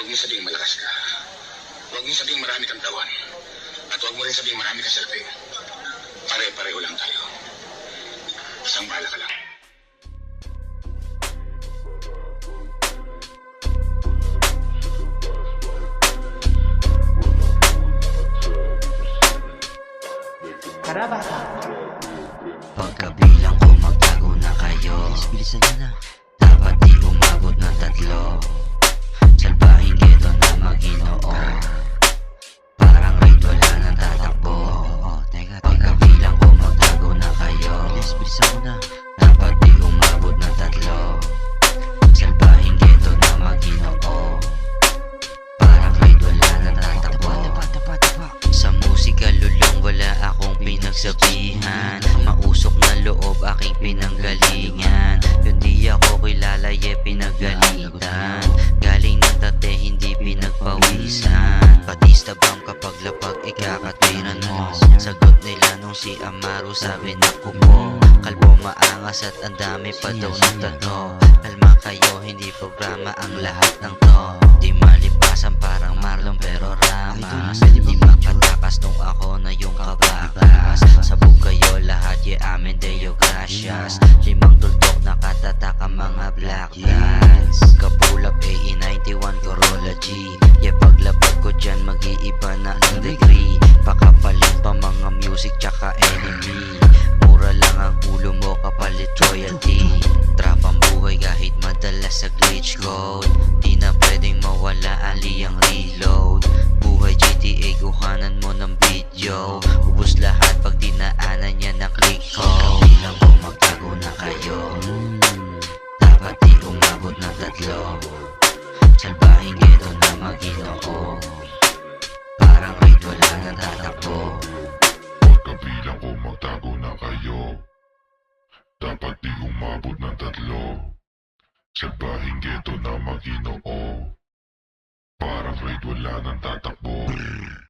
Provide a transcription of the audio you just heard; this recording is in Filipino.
niyo sabing malakas ka. Huwag niyo sabing marami kang tawan. At huwag mo rin sabing marami kang selfie. Pare-pareho lang tayo. Isang bahala ka lang. Karabasa. Pagkabilang ko magtago na kayo. Bilisan nyo na. Dapat di umabot ng 3. Salbahing ghetto na mag-inoo. Parang raid wala nang tatakbo. Pagkabilang ko magtago na kayo. Bilisan mo na. Dapat di umabot ng 3. Salbahing ghetto na mag-inoo. Parang raid wala nang tatakbo. Sa musika lulong wala akong pinagsabihan. Mausok na loob aking pinanggalingan. Kung di ako kilala pinagalitan. Galing ng dati hindi pinagpawisan. Batista bam kapag lapag ikakatwiran mo. Sagot nila nung si Amaro sabi na kupo. Kalbo maangas at ang dami pa daw ng tato. Kalma kayo hindi programa ang lahat ng to. Di malipasan parang Marlon pero Ramas. Di makatakas nung ako na yung kabakas. Sabog kayo lahat amin Deo Gracias. 5 tuldok nakatatak ang mga black bags. Kapulap AE91 Corolla G. Paglapag ko dyan mag-iiba na ang degree. Pakapaling pa mga music tsaka enemy. Mura lang ang ulo mo kapalit royalty. Trap ang buhay kahit madalas sa glitch code. Di na pwedeng mawala ali ang reload. Buhay GTA kuhanan mo ng video. Ubus lahat pag dinaanan niya ng click code. Bilang ko magtago na kayo. Dapat di umabot ng 3. Salbahing ghetto na mag-inoo. Parang raid wala nang tatakbo. Pagkabilang ko magtago na kayo. Dapat di umabot ng 3. Salbahing ghetto na mag-inoo. Parang raid wala nang tatakbo.